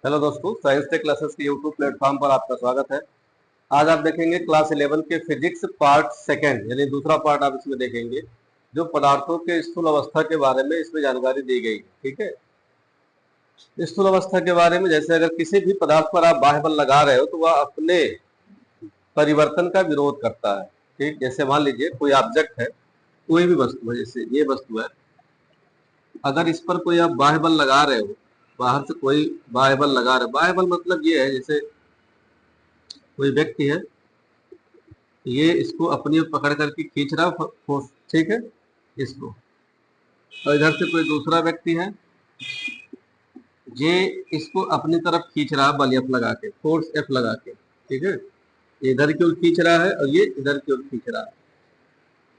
Hello दोस्तों, science tech classes के YouTube platform पर आपका स्वागत है। आज आप देखेंगे क्लास 11 के फिजिक्स पार्ट सेकेंड, यानी दूसरा पार्ट आप इसमें देखेंगे, जो पदार्थों के स्थूल अवस्था के बारे में इसमें जानकारी दी गई। ठीक है, स्थूल अवस्था के बारे में जैसे अगर किसी भी पदार्थ पर आप बाह्य बल लगा रहे हो तो वह अपने परिवर्तन का विरोध करता है। ठीक, जैसे मान लीजिए कोई ऑब्जेक्ट है, कोई भी वस्तु है, जैसे ये वस्तु है, अगर इस पर कोई आप बाह्य बल लगा रहे हो, बाहर से कोई बाह्य बल लगा रहे हो, बाह्य बल मतलब ये है जैसे कोई व्यक्ति है, ये इसको अपनी ओर पकड़ करके खींच रहा है फोर्स, ठीक है, इसको, और इधर से कोई दूसरा व्यक्ति है, ये इसको अपनी तरफ खींच रहा है बल एफ लगा के, फोर्स एफ लगा के। ठीक है, ये इधर की ओर खींच रहा है और ये इधर की ओर खींच रहा है।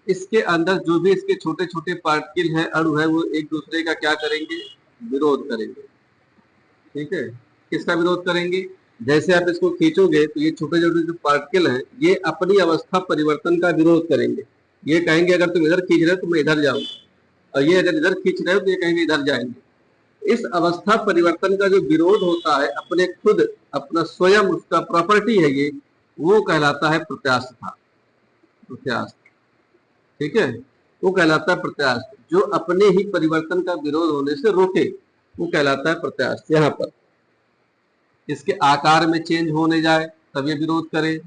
इसके अंदर जो भी इसके छोटे छोटे पार्टिकल है, अणु है, वो एक दूसरे का क्या करेंगे, विरोध करेंगे। ठीक है, किसका विरोध करेंगे, जैसे आप इसको खींचोगे तो ये छोटे छोटे जो पार्टिकल हैं ये अपनी अवस्था परिवर्तन का विरोध करेंगे। ये कहेंगे अगर तुम इधर खींच रहे हो तो मैं इधर जाऊंगा, और ये अगर इधर खींच रहे हो तो ये कहेंगे इधर जाएंगे। इस अवस्था परिवर्तन का जो विरोध होता है अपने खुद, अपना स्वयं उसका प्रॉपर्टी है ये, वो कहलाता है प्रत्यास्थता। प्रत्यास्थ, ठीक है, वो कहलाता है प्रत्यास्थ। जो अपने ही परिवर्तन का विरोध होने से रोके वो कहलाता है प्रत्यास्थ। यहाँ पर इसके आकार में चेंज होने जाए तब ये विरोध करे,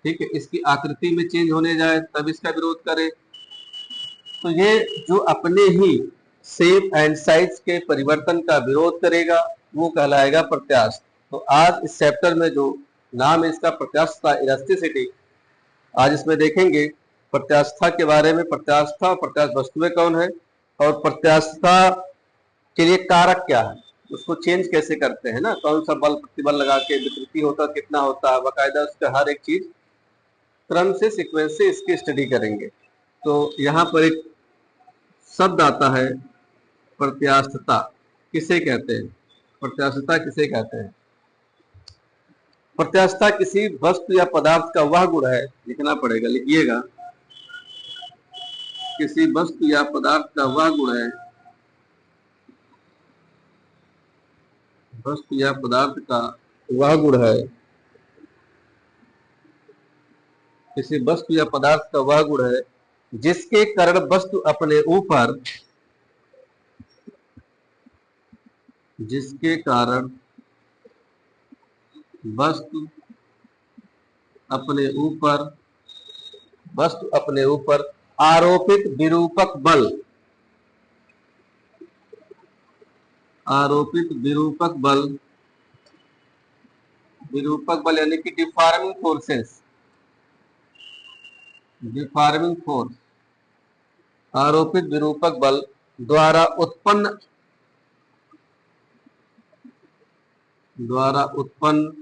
ठीक है, इसकी आकृति में चेंज होने जाए तब इसका विरोध करे। तो ये जो अपने ही शेप एंड साइज के परिवर्तन का विरोध करेगा वो कहलाएगा प्रत्यास्थ। तो आज इस चैप्टर में जो नाम है इसका प्रत्यास्थता, इलास्टिसिटी, आज इसमें देखेंगे प्रत्यास्थता के बारे में। प्रत्यास्थता और प्रत्यास्थ वस्तुएं कौन है, और प्रत्यास्थता के लिए कारक क्या है, उसको चेंज कैसे करते हैं ना, कौन सा बल प्रतिबल लगा के विकृति होता, कितना होता है, बाकायदा उसका हर एक चीज क्रम से, सीक्वेंस से इसकी स्टडी करेंगे। तो यहाँ पर एक शब्द आता है प्रत्यास्थता, किसे कहते हैं, प्रत्यास्थता किसे कहते हैं। प्रत्यास्थता किसी वस्तु या पदार्थ का वह गुण है, लिखना पड़ेगा, लिखिएगा, किसी वस्तु या पदार्थ का वह गुण है, वस्तु या पदार्थ का वह गुण है, किसी वस्तु या पदार्थ का वह गुण है जिसके कारण वस्तु अपने ऊपर, जिसके कारण वस्तु अपने ऊपर, वस्तु अपने ऊपर आरोपित विरूपक बल, आरोपित विरूपक बल, विरूपक बल यानी कि डिफॉर्मिंग फोर्सेस, डिफॉर्मिंग फोर्स, आरोपित विरूपक बल द्वारा उत्पन्न, द्वारा उत्पन्न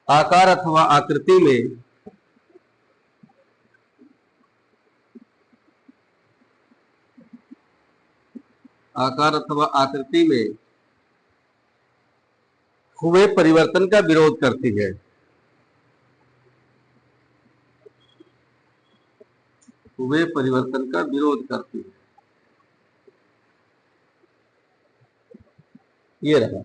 आकार अथवा आकृति में, आकार अथवा आकृति में हुए परिवर्तन का विरोध करती है। हुए परिवर्तन का विरोध करती है, ये रहा।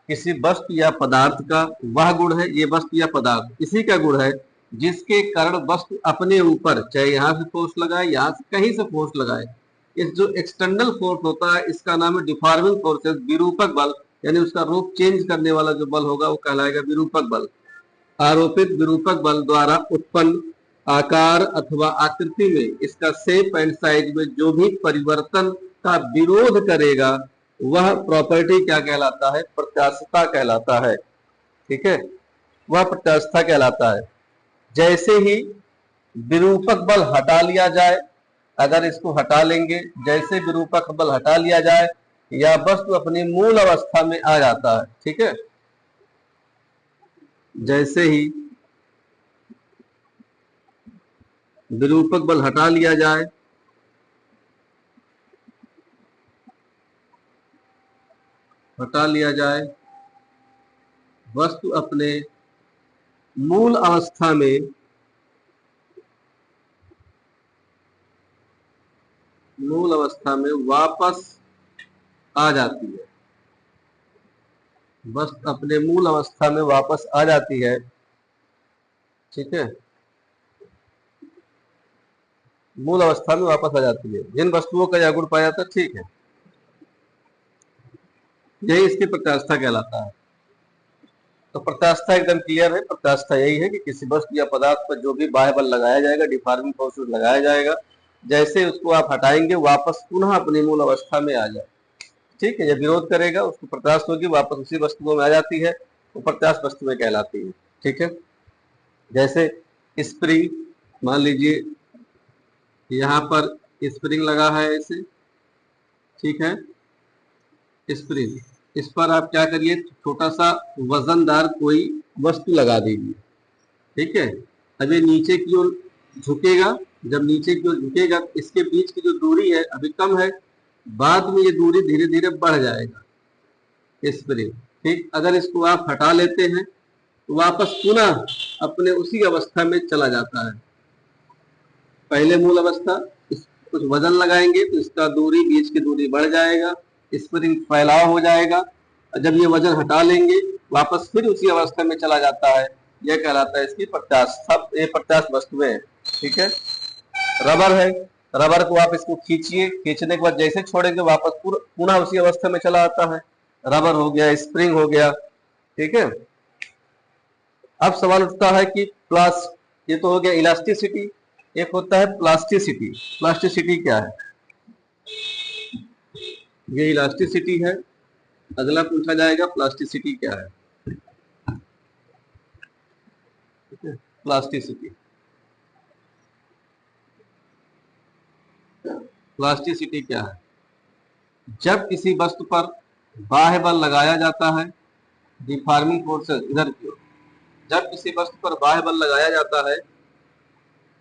किसी वस्तु या पदार्थ का वह गुण है, ये वस्तु या पदार्थ इसी का गुण है जिसके कारण वस्तु अपने ऊपर, चाहे यहां से फोर्स लगाए, यहां से कहीं से फोर्स लगाए, इस जो एक्सटर्नल फोर्स होता है इसका नाम है डिफॉर्मिंग फोर्सेस, विरूपक बल, यानी उसका रूप चेंज करने वाला जो बल होगा वो कहलाएगा विरूपक बल। आरोपित विरूपक बल द्वारा उत्पन्न आकार अथवा आकृति में, इसका शेप एंड साइज में जो भी परिवर्तन का विरोध करेगा वह प्रॉपर्टी क्या कहलाता है, प्रत्यास्थता कहलाता है। ठीक है, वह प्रत्यास्थता कहलाता है। जैसे ही विरूपक बल हटा लिया जाए, अगर इसको हटा लेंगे, जैसे विरूपक बल हटा लिया जाए या वस्तु अपनी मूल अवस्था में आ जाता है। ठीक है, जैसे ही विरूपक बल हटा लिया जाए, हटा लिया जाए, वस्तु अपने मूल अवस्था में, मूल अवस्था में वापस आ जाती है। वस्तु अपने मूल अवस्था में वापस आ जाती है, ठीक है, मूल अवस्था में वापस आ जाती है। जिन वस्तुओं का यह गुण पाया जाता है, ठीक है, यही इसकी प्रत्यास्थता कहलाता है। तो प्रत्यास्थता एकदम क्लियर है। प्रत्यास्थता यही है कि किसी वस्तु या पदार्थ पर जो भी बाह्य बल लगाया जाएगा, डिफॉर्मिंग फोर्स लगाया जाएगा, जैसे उसको आप हटाएंगे वापस पुनः अपनी मूल अवस्था में आ जाए, ठीक है। जब विरोध करेगा उसको प्रत्यास्थ होगी, वापस उसी वस्तुओं में आ जाती है, वो प्रत्यास्थ वस्तुएं कहलाती है, ठीक है। जैसे स्प्रिंग, मान लीजिए यहाँ पर स्प्रिंग लगा है ऐसे, ठीक है, स्प्रिंग, इस पर आप क्या करिए, छोटा सा वजनदार कोई वस्तु लगा दीजिए, ठीक है। अब ये नीचे की ओर झुकेगा, जब नीचे की ओर झुकेगा इसके बीच की जो दूरी है अभी कम है, बाद में ये दूरी धीरे धीरे बढ़ जाएगा स्प्रिंग, ठीक। अगर इसको आप हटा लेते हैं तो वापस पुनः अपने उसी अवस्था में चला जाता है, पहले मूल अवस्था। कुछ वजन लगाएंगे तो इसका दूरी, बीच की दूरी बढ़ जाएगा, स्प्रिंग फैलाव हो जाएगा, और जब ये वजन हटा लेंगे वापस फिर उसी अवस्था में चला जाता है, यह कहलाता है इसकी प्रत्यास्थ। ये प्रत्यास्थ वस्तुएं हैं, ठीक है। रबर है, रबर को आप इसको खींचिए, खींचने के बाद जैसे छोड़ेंगे वापस पुनः उसी अवस्था में चला आता है, रबर हो गया, स्प्रिंग हो गया, ठीक है। अब सवाल उठता है कि ये तो हो गया इलास्टिसिटी, एक होता है प्लास्टिसिटी। प्लास्टिसिटी क्या है? ये इलास्टिसिटी है, अगला पूछा जाएगा प्लास्टिसिटी क्या है, ठीक है। प्लास्टिसिटी, प्लास्टिसिटी क्या है? जब किसी वस्तु पर बाह्य बल लगाया जाता है, डिफॉर्मिंग फोर्सेस इधर की ओर, जब किसी वस्तु पर बाह्य बल लगाया जाता है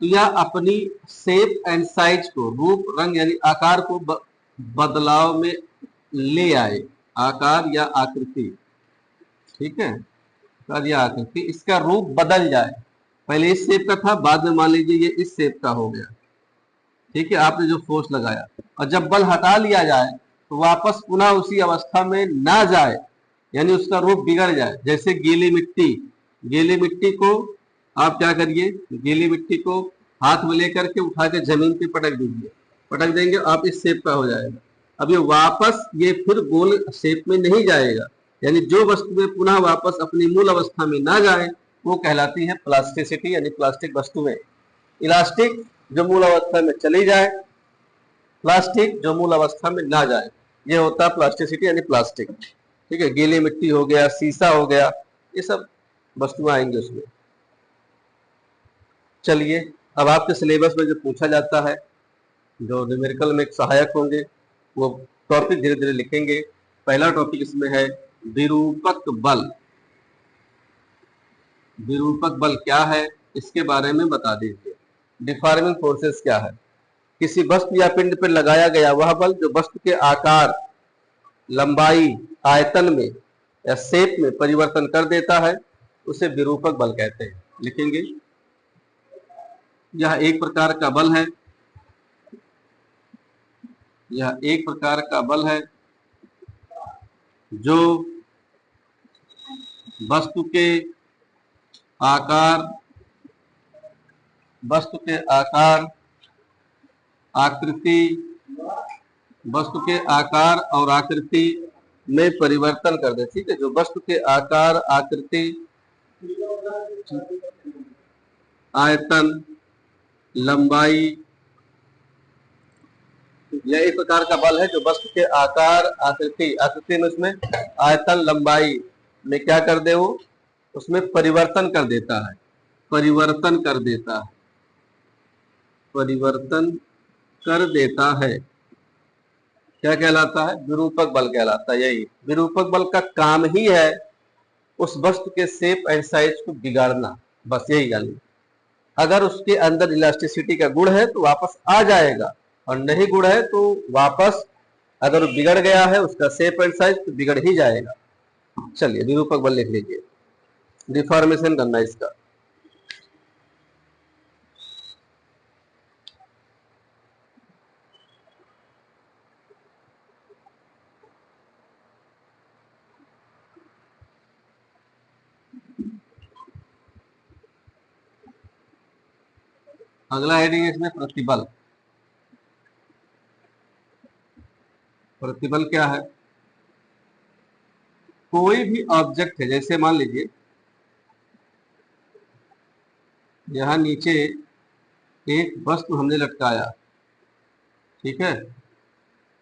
तो यह अपनी शेप एंड साइज को, रूप रंग यानी आकार को बदलाव में ले आए, आकार या आकृति, ठीक है, आकार या आकृति, इसका रूप बदल जाए। पहले इस शेप का था, बाद में मान लीजिए ये इस शेप का हो गया, ठीक है, आपने जो फोर्स लगाया, और जब बल हटा लिया जाए तो वापस पुनः उसी अवस्था में ना जाए, यानी उसका रूप बिगड़ जाए। जैसे गीली मिट्टी, गीली मिट्टी को आप क्या करिए, गीली मिट्टी को हाथ में लेकर के उठा के जमीन पे पटक दीजिए, पटक देंगे आप इस शेप का हो जाएगा। अब ये वापस ये फिर गोल शेप में नहीं जाएगा, यानी जो वस्तुएं पुनः वापस अपनी मूल अवस्था में ना जाए वो कहलाती है प्लास्टिसिटी, यानी प्लास्टिक वस्तुएं। इलास्टिक जो मूल अवस्था में चली जाए, प्लास्टिक जो मूल अवस्था में ना जाए, ये होता है प्लास्टिसिटी यानी प्लास्टिक, ठीक है। गीली मिट्टी हो गया, शीशा हो गया, ये सब वस्तुएं आएंगे उसमें। चलिए, अब आपके सिलेबस में जो पूछा जाता है, जो न्यूमेरिकल में सहायक होंगे, वो टॉपिक धीरे धीरे लिखेंगे। पहला टॉपिक इसमें है विरूपक बल। विरूपक बल क्या है इसके बारे में बता दीजिए। डिफॉर्मिंग फोर्सेस क्या है? किसी वस्तु या पिंड पर लगाया गया वह बल जो वस्तु के आकार, लंबाई, आयतन में या शेप में परिवर्तन कर देता है, उसे विरूपक बल कहते हैं। लिखेंगे, यह एक प्रकार का बल है, यह एक प्रकार का बल है जो वस्तु के आकार, वस्तु के आकार, आकृति, वस्तु के आकार और आकृति में परिवर्तन कर दे, ठीक है। जो वस्तु के आकार, आकृति, आयतन, लंबाई, यह एक प्रकार का बल है जो वस्तु के आकार, आकृति, आकृति में उसमें आयतन, लंबाई में क्या कर दे, वो उसमें परिवर्तन कर देता है, परिवर्तन कर देता है, परिवर्तन कर देता है, क्या कहलाता है? विरूपक बल कहलाता है। यही विरूपक बल का काम ही है उस वस्तु के शेप एंड साइज को बिगाड़ना, बस यही जानिए। अगर उसके अंदर इलास्टिसिटी का गुण है तो वापस आ जाएगा, और नहीं गुण है तो वापस, अगर बिगड़ गया है उसका शेप एंड साइज तो बिगड़ ही जाएगा। चलिए, विरूपक बल लिख लीजिए, डिफॉर्मेशन करना इसका। अगला हेडिंग है इसमें प्रतिबल। प्रतिबल क्या है? कोई भी ऑब्जेक्ट है, जैसे मान लीजिए यहां नीचे एक वस्तु हमने लटकाया, ठीक है,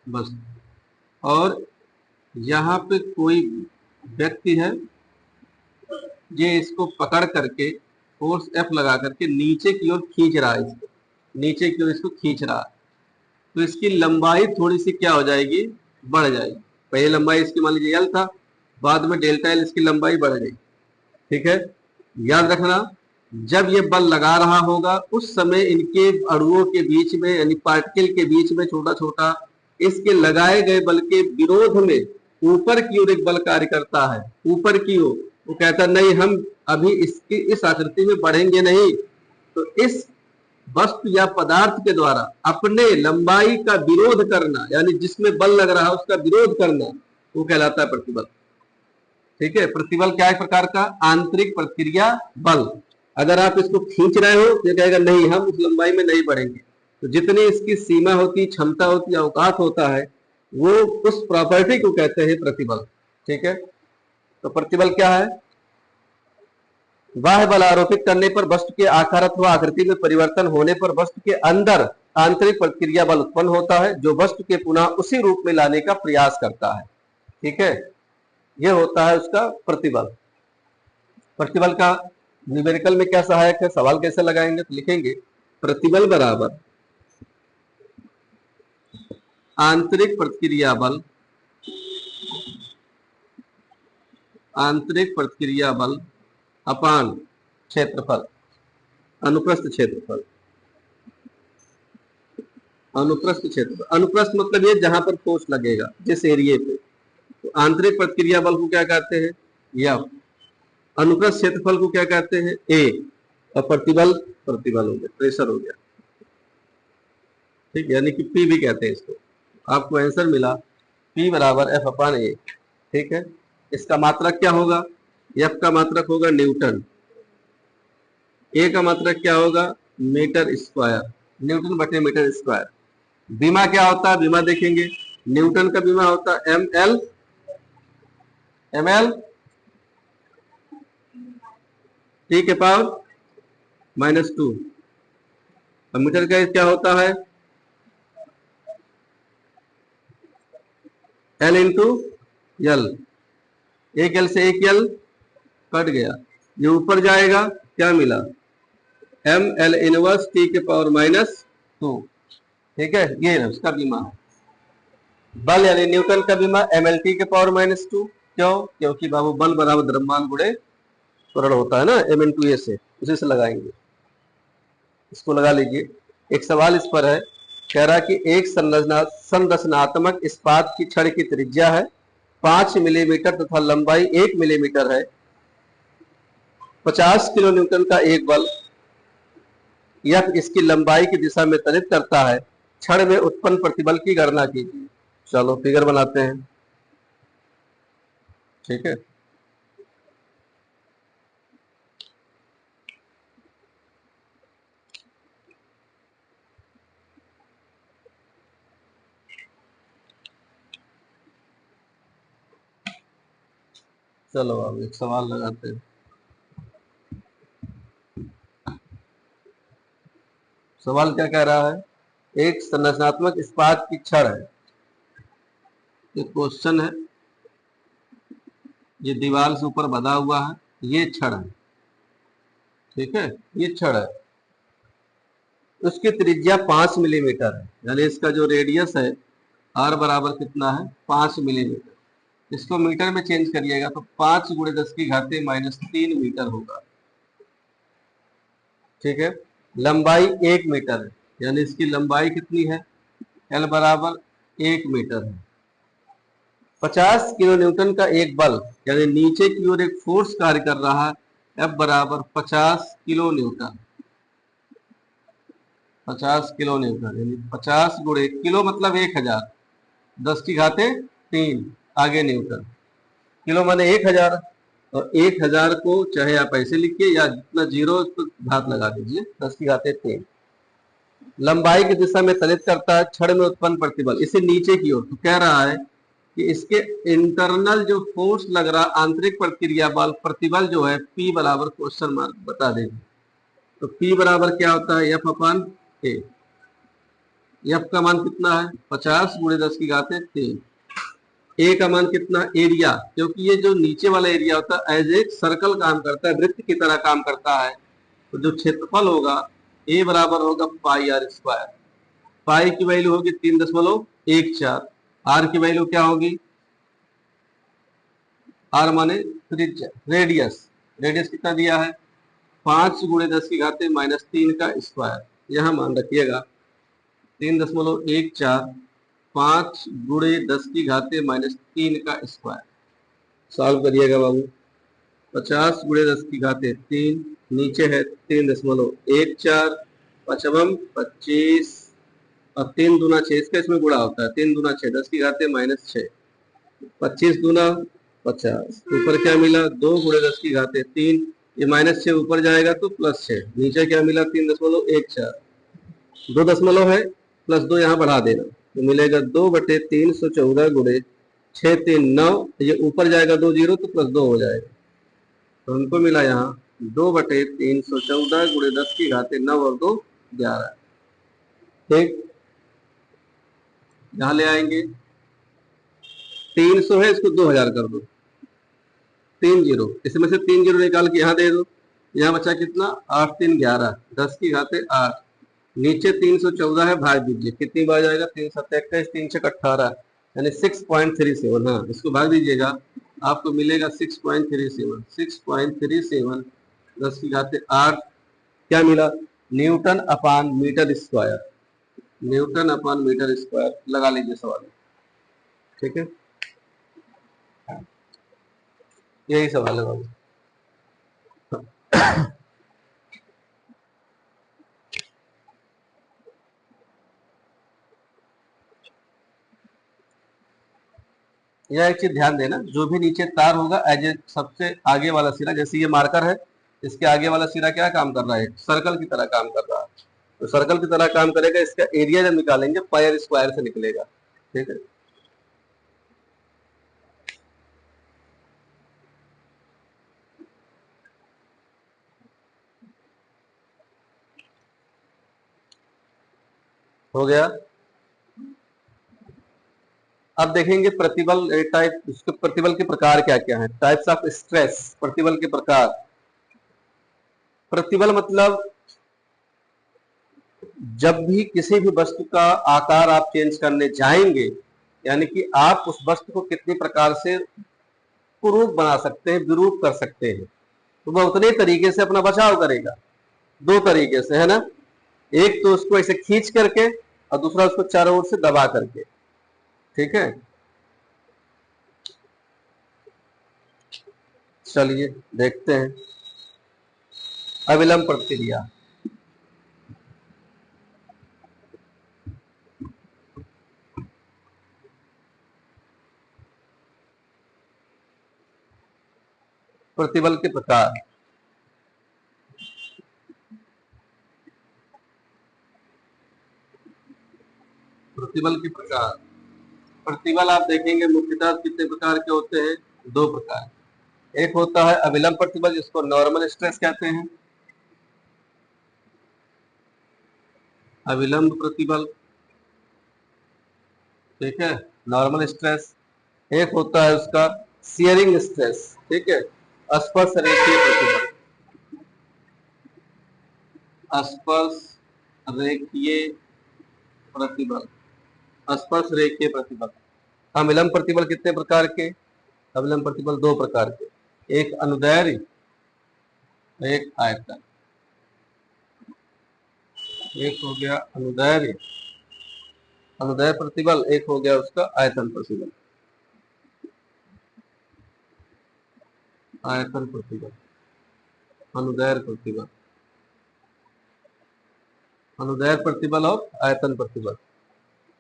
वस्तु, और यहाँ पे कोई व्यक्ति है, ये इसको पकड़ करके फोर्स एफ लगा करके नीचे की ओर खींच रहा है, इसको नीचे की ओर इसको खींच रहा है, तो इसकी लंबाई थोड़ी सी क्या हो जाएगी, बढ़ जाएगी। पहले लंबाई इसकी मान लीजिए एल था, बाद में डेल्टा एल, इसकी लंबाई बढ़ गई, ठीक है। याद रखना, जब ये बल लगा रहा होगा उस समय इनके अणुओं के बीच में, यानी पार्टिकल के बीच में छोटा छोटा इसके लगाए गए बल के विरोध में ऊपर की ओर एक बल कार्य करता है, ऊपर की ओर। वो कहता नहीं, हम अभी इसकी इस आकृति में बढ़ेंगे नहीं, तो इस वस्तु या पदार्थ के द्वारा अपने लंबाई का विरोध करना, यानी जिसमें बल लग रहा है उसका विरोध करना, वो कहलाता है प्रतिबल, ठीक है। प्रतिबल क्या है? प्रकार का आंतरिक प्रतिक्रिया बल। अगर आप इसको खींच रहे हो तो ये कहेगा नहीं, हम उस लंबाई में नहीं बढ़ेंगे। तो जितनी इसकी सीमा होती, क्षमता होती, अवकाश होता है, वो उस प्रॉपर्टी को कहते हैं प्रतिबल, ठीक है। तो प्रतिबल क्या है? बाह्य बल आरोपित करने पर वस्तु के आकार अथवा आकृति में परिवर्तन होने पर वस्तु के अंदर आंतरिक प्रतिक्रिया बल उत्पन्न होता है, जो वस्तु के पुनः उसी रूप में लाने का प्रयास करता है, ठीक है। यह होता है उसका प्रतिबल। प्रतिबल का न्यूमेरिकल में क्या सहायक है? सवाल कैसे लगाएंगे? तो लिखेंगे प्रतिबल बराबर आंतरिक प्रतिक्रिया बल, आंतरिक प्रतिक्रिया बल अपान क्षेत्रफल, अनुप्रस्थ क्षेत्रफल। अनुप्रस्थ क्षेत्रफल, अनुप्रस्थ मतलब ये जहां पर फोर्स लगेगा, जिस एरिया पे। तो आंतरिक प्रतिक्रिया बल को क्या कहते हैं? एफ। अनुप्रस्थ क्षेत्रफल को क्या कहते हैं? ए। और प्रतिबल, प्रतिबल हो गया, प्रेशर हो गया, ठीक, यानी कि पी भी कहते हैं इसको। आपको आंसर मिला पी बराबर एफ अपान ए, ठीक है। इसका मात्रक क्या होगा? एफ का मात्रक होगा न्यूटन, ए का मात्रक क्या होगा? मीटर स्क्वायर, न्यूटन बटे मीटर स्क्वायर। बीमा क्या होता है? बीमा देखेंगे, न्यूटन का बीमा होता है M L, M L T के पावर -2, और मीटर का क्या होता है? L into L. एक एल से एक एल कट गया, ये ऊपर जाएगा, क्या मिला? एम एल इनवर्स टी के पावर -2, ठीक है। ये उसका बीमा है। बल यानी न्यूटन का बीमा एम एल टी के पावर -2, क्यों? क्योंकि बाबू बल बराबर द्रव्यमान गुणे त्वरण होता है ना, एम इंटू ए से, उसी से लगाएंगे। इसको लगा लीजिए। एक सवाल इस पर है, कह रहा कि एक संरचनात्मक इस्पात की छड़ की त्रिज्या है 5 मिलीमीटर तथा लंबाई 1 मिलीमीटर है। 50 किलो न्यूटन का एक बल यह इसकी लंबाई की दिशा में त्वरित करता है। छड़ में उत्पन्न प्रतिबल की गणना कीजिए। चलो फिगर बनाते हैं, ठीक है। चलो अब एक सवाल लगाते हैं। सवाल क्या कह रहा है? एक संरचनात्मक इस्पात की छड़ है, ये क्वेश्चन है, ये दीवार से ऊपर बंधा हुआ है, ये छड़ है, ठीक है, ये छड़ है। उसकी त्रिज्या 5 मिलीमीटर है, यानी इसका जो रेडियस है आर बराबर कितना है? 5 मिलीमीटर। इसको मीटर में चेंज करिएगा तो 5 × 10⁻³ मीटर होगा, ठीक है। लंबाई 1 मीटर है, यानी इसकी लंबाई कितनी है? एल बराबर 1 मीटर है। 50 किलो न्यूटन का एक बल, यानी नीचे की ओर एक फोर्स कार्य कर रहा है, एफ बराबर 50 किलो न्यूटन। 50 किलो न्यूटन यानी 50 × किलो मतलब 1000, 10⁻³ आगे न्यूटन, किलो माने 1000, और 1000 को चाहे आप ऐसे लिखिए या जितना जीरो उस पर घात लगा दीजिए, 10⁻³ लंबाई की दिशा में तलित करता है, क्षण में उत्पन्न प्रतिबल इसे नीचे की ओर। तो कह रहा है कि इसके इंटरनल जो फोर्स लग रहा आंतरिक प्रक्रिया बल प्रतिबल जो है P बराबर क्वेश्चन मार्क बता देंगे। तो P बराबर क्या होता है एफ अपन ए। एफ का मान कितना है 50 गुणे 10 की घात 3। ए का मान कितना एरिया, क्योंकि ये जो नीचे वाला एरिया होता है एज एक सर्कल काम करता है, वृत्त की तरह काम करता है। तो जो क्षेत्रफल होगा ए बराबर होगा पाई आर स्क्वायर। पाई की वैल्यू होगी 3.14। आर की वैल्यू क्या होगी, आर माने त्रिज्या, रेडियस। रेडियस कितना दिया है 5 गुणे 10 की घाते -3 का स्क्वायर। यहां मान रखिएगा 3.14 5 गुणे 10 की घाते -3 का स्क्वायर। सॉल्व करिएगा बाबू। 50 गुणे 10 की घाते 3, नीचे है 3.14, पचमम 25 और 3 दूना 6, इसका इसमें गुणा होता है 3 दूना 6 10 की घाते -6, 25 दूना 50, ऊपर क्या मिला 2 गुणे 10 की घाते 3, ये -6 ऊपर जाएगा तो +6, नीचे क्या मिला 3.14, 2 दशमलव है +2 यहाँ बढ़ा देना तो मिलेगा 2/314 गुणे 6 3 9, ये ऊपर जाएगा 2 जीरो तो +2 हो जाएगा। तो हमको मिला यहाँ 2/314 गुणे 10 की घाते 9 और 2 11। ठीक, यहाँ ले आएंगे 300 है, इसको 2000 कर दो, 3 जीरो, इसमें से 3 जीरो निकाल के यहाँ दे दो। यहाँ बचा कितना 8 3 11, 10 की घाते 8, नीचे 314 है, भाग दीजिए कितनी बार जाएगा 3 7 21, 3 6 18 यानी 6.37। हाँ, इसको भाग दीजिएगा आपको मिलेगा 6.37। 6.37 10 की घाते 8 क्या मिला न्यूटन अपान मीटर स्क्वायर। न्यूटन अपान मीटर स्क्वायर लगा लीजिए सवाल। ठीक है, यही सवाल है बाबू। यह एक चीज ध्यान देना, जो भी नीचे तार होगा एज ए सबसे आगे वाला सिरा, जैसे ये मार्कर है इसके आगे वाला सिरा क्या काम कर रहा है सर्कल की तरह काम कर रहा है, तो सर्कल की तरह काम करेगा, इसका एरिया जब निकालेंगे पाई आर स्क्वायर से निकलेगा। ठीक है, हो गया। अब देखेंगे प्रतिबल टाइप, उसके प्रतिबल के प्रकार क्या क्या है, टाइप्स ऑफ स्ट्रेस। प्रतिबल के प्रकार, प्रतिबल मतलब जब भी किसी भी वस्तु का आकार आप चेंज करने जाएंगे, यानी कि आप उस वस्तु को कितनी प्रकार से कुरूप बना सकते हैं, विरूप कर सकते हैं, तो वह उतने तरीके से अपना बचाव करेगा। दो तरीके से है ना, एक तो उसको ऐसे खींच करके और दूसरा उसको चारों ओर से दबा करके। ठीक है, चलिए देखते हैं अविलंब प्रतिक्रिया। प्रतिबल के प्रकार, प्रतिबल के प्रकार, प्रतिबल आप देखेंगे मुख्यतः कितने प्रकार के होते हैं, दो प्रकार। एक होता है अविलंब प्रतिबल जिसको नॉर्मल स्ट्रेस कहते हैं, अविलंब प्रतिबल। ठीक है, नॉर्मल स्ट्रेस। एक होता है उसका शियरिंग स्ट्रेस। ठीक है, स्पर्श रेखीय प्रतिबल, स्पर्श रेखीय प्रतिबल, स्पर्श रेखीय प्रतिबल। अविलंब प्रतिबल कितने प्रकार के, अविलंब प्रतिबल दो प्रकार के, एक अनुदैर्ध्य, एक आयतन। एक हो गया अनुदैर्ध्य, अनुदैर्ध्य प्रतिबल, एक हो गया उसका आयतन प्रतिबल, आयतन प्रतिबल, अनुदैर्ध्य प्रतिबल, अनुदैर्ध्य प्रतिबल और आयतन प्रतिबल।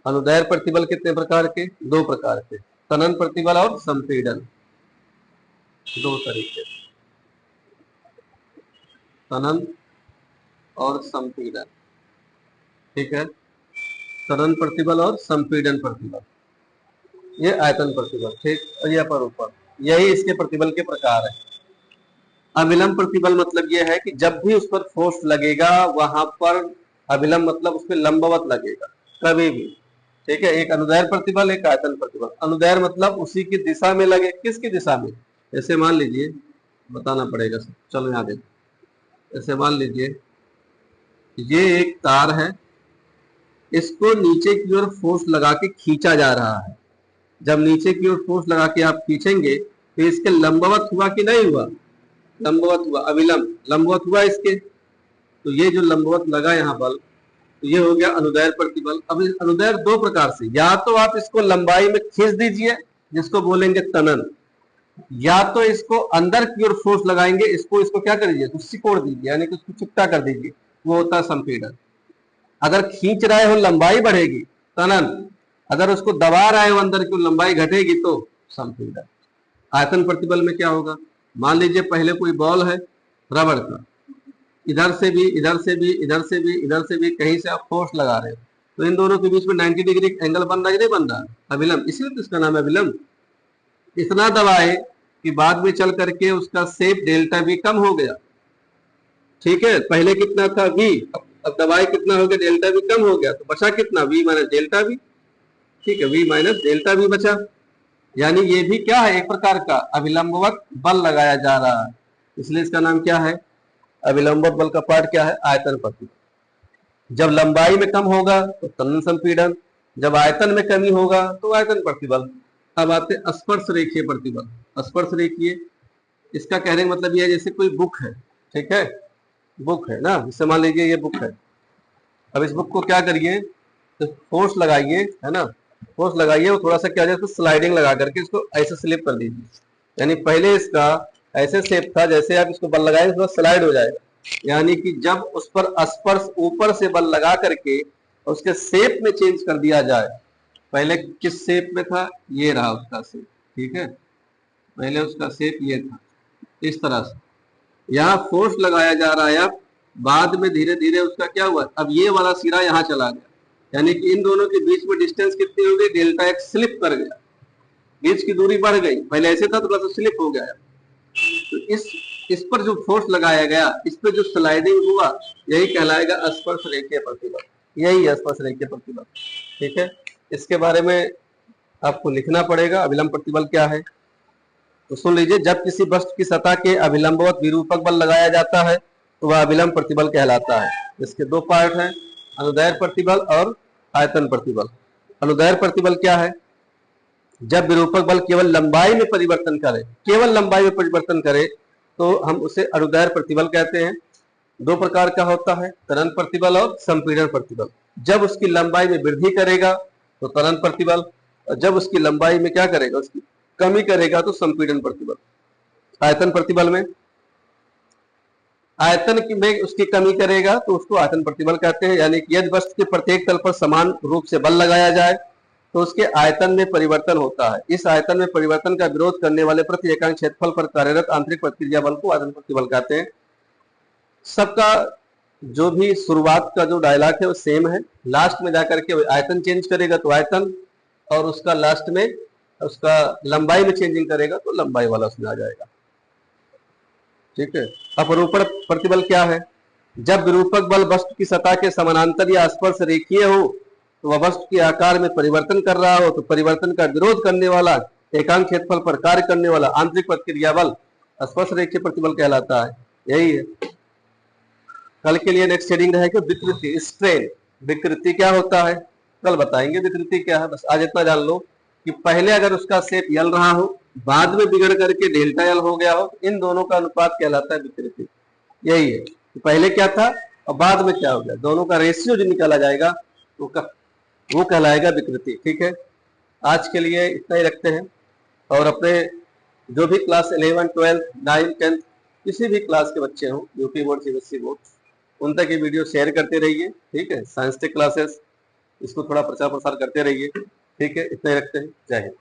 अनुदैर्ध्य प्रतिबल कितने प्रकार के, दो प्रकार के, तनन प्रतिबल और संपीड़न, दो तरीके, तनन और संपीड़न। ठीक है, त्वरण प्रतिबल और संपीड़न प्रतिबल, ये आयतन प्रतिबल, ठीक, और ये अपरूपण, यही इसके प्रतिबल के प्रकार है। अविलंब प्रतिबल मतलब यह है कि जब भी उस पर फोर्स लगेगा वहां पर, अविलंब मतलब उस पर लंबवत लगेगा कभी भी, ठीक है। एक अनुदैर्ध्य प्रतिबल, एक आयतन प्रतिबल। अनुदैर्ध्य मतलब उसी की दिशा में लगे, किसकी दिशा में, जैसे मान लीजिए, बताना पड़ेगा, चलो यहाँ देखो, जैसे मान लीजिए ये एक तार है, इसको नीचे की ओर फोर्स लगा के खींचा जा रहा है। जब नीचे की ओर फोर्स लगा के आप खींचेंगे तो इसके लंबवत हुआ कि नहीं हुआ, लंबवत हुआ, अविलंब लंबवत हुआ इसके, तो ये जो लंबवत लगा यहाँ बल, तो ये हो गया अनुदैर्ध्य प्रतिबल। अब इस अनुदैर्ध्य दो प्रकार से, या तो आप इसको लंबाई में खींच दीजिए जिसको बोलेंगे तनन, या तो इसको अंदर की ओर फोर्स लगाएंगे, इसको क्या कर दीजिए, सिकोड़ दीजिए, यानी कि उसको चिपटा कर दीजिए, वो होता है संपीड़न। अगर खींच रहे हो लंबाई बढ़ेगी, तनन, अगर उसको दबा रहे हो अंदर की लंबाई घटेगी तो संपीड़न। आयतन प्रतिबल में क्या होगा, मान लीजिए पहले कोई बॉल है रबड़ का, इधर से भी इधर से भी इधर से भी इधर से भी कहीं से आप फोर्स लगा रहे हो, तो इन दोनों के बीच में 90 डिग्री एंगल बन रहा है, नहीं बन रहा, अविलंब, इसलिए तो इसका नाम है अविलंब। इतना दबाए कि बाद में चल करके उसका शेप डेल्टा वी कम हो गया, ठीक है। पहले कितना था वी, अब दबाए कितना हो गया, डेल्टा वी कम हो गया, तो बचा कितना, वी माइनस डेल्टा वी, ठीक है, वी माइनस डेल्टा वी बचा। यानी ये भी क्या है, एक प्रकार का अविलंबवत बल लगाया जा रहा है, इसलिए इसका नाम क्या है, अविलंबवत बल का पार्ट क्या है, आयतन प्रतिबल। जब लंबाई में कम होगा तो तनन संपीड़न, जब आयतन में कमी होगा तो आयतन प्रतिबल। अब आते स्पर्श रेखीय प्रतिबल। स्पर्श रेखीय, इसका कहने का मतलब यह है जैसे कोई बुक है, ठीक है, बुक है ना, जैसे मान लीजिए ये बुक है, अब इस बुक को क्या करिए, तो फोर्स लगाइए, है ना, फोर्स लगाइए, वो थोड़ा सा क्या जाए, स्लाइडिंग लगा करके इसको ऐसे स्लिप कर दीजिए, यानी पहले इसका ऐसे शेप था, जैसे आप इसको बल लगाएंगे तो स्लाइड हो जाएगा, यानी कि जब उस पर स्पर्श ऊपर से बल लगा करके उसके शेप में चेंज कर दिया जाए, पहले किस शेप में था, ये रहा उसका शेप, ठीक है, पहले उसका शेप ये था, इस तरह से यहाँ फोर्स लगाया जा रहा है, अब बाद में धीरे धीरे उसका क्या हुआ, अब ये वाला सिरा यहाँ चला गया, यानी कि इन दोनों के बीच में डिस्टेंस कितनी हो गई, डेल्टा एक्स स्लिप कर गया, बीच की दूरी बढ़ गई, पहले ऐसे था थोड़ा सा स्लिप हो गया, तो इस पर जो फोर्स लगाया गया, इस पर जो स्लाइडिंग हुआ, यही कहलाएगा स्पर्श रेखीय प्रतिबल, यही स्पर्श रेखीय प्रतिबल, ठीक है। इसके बारे में आपको लिखना पड़ेगा, अविलंब प्रतिबल क्या है, तो सुन लीजिए, जब किसी वस्तु की सतह के अभिलंबवत विरूपक बल लगाया जाता है तो वह अविलंब प्रतिबल कहलाता है। इसके दो पार्ट हैं, अनुदैर्ध्य प्रतिबल और आयतन प्रतिबल। अनुदैर्ध्य प्रतिबल क्या है, जब विरूपक बल केवल लंबाई में परिवर्तन करे, केवल लंबाई में परिवर्तन करे तो हम उसे अनुदैर्ध्य प्रतिबल कहते हैं। दो प्रकार का होता है, त्वरण प्रतिबल और संपीड़न प्रतिबल। जब उसकी लंबाई में वृद्धि करेगा तो त्वरण प्रतिबल, और जब उसकी लंबाई में क्या करेगा, उसकी कमी करेगा तो संपीड़न प्रतिबल। आयतन प्रतिबल में आयतन की में उसकी कमी करेगा तो उसको आयतन प्रतिबल कहते हैं, यानी कि यदि वस्तु के प्रत्येक तल पर समान रूप से बल लगाया जाए तो उसके आयतन में परिवर्तन होता है। इस आयतन में परिवर्तन का विरोध करने वाले प्रति एकांक क्षेत्रफल पर कार्यरत आंतरिक प्रतिक्रिया बल को आयतन प्रतिबल कहते हैं। सबका जो भी शुरुआत का जो डायलॉग है वो सेम है, लास्ट में जाकर के आयतन चेंज करेगा तो आयतन, और उसका लास्ट में उसका लंबाई में चेंजिंग करेगा तो लंबाई वाला उसमें आ जाएगा, ठीक है। अपरूपण प्रतिबल क्या है, जब विरूपक बल वस्तु की सतह के समानांतर या स्पर्श रेखीय हो तो वह वस्तु के आकार में परिवर्तन कर रहा हो तो परिवर्तन का विरोध करने वाला एकांक क्षेत्रफल पर कार्य करने वाला आंतरिक प्रतिक्रिया बल स्पर्श रेखीय प्रतिबल कहलाता है। यही है। कल के लिए नेक्स्ट हेडिंग रहेगा विकृति, स्ट्रेन। विकृति क्या होता है कल बताएंगे, विकृति क्या है, बस आज इतना जान लो कि पहले अगर उसका शेप यल रहा हो, बाद में बिगड़ करके डेल्टा यल हो गया हो, इन दोनों का अनुपात कहलाता है विकृति। यही है कि पहले क्या था और बाद में क्या हो गया, दोनों का रेशियो जो निकाला जाएगा वो कहलाएगा विकृति, ठीक है। आज के लिए इतना ही रखते हैं, और अपने जो भी क्लास 11, 12, 9, 10 किसी भी क्लास के बच्चे हों, यूपी बोर्ड, सीबीएसई बोर्ड, उन तक ये वीडियो शेयर करते रहिए, ठीक है। साइंस टेक क्लासेस, इसको थोड़ा प्रचार प्रसार करते रहिए, ठीक है। इतना ही रखते हैं, जय हिंद।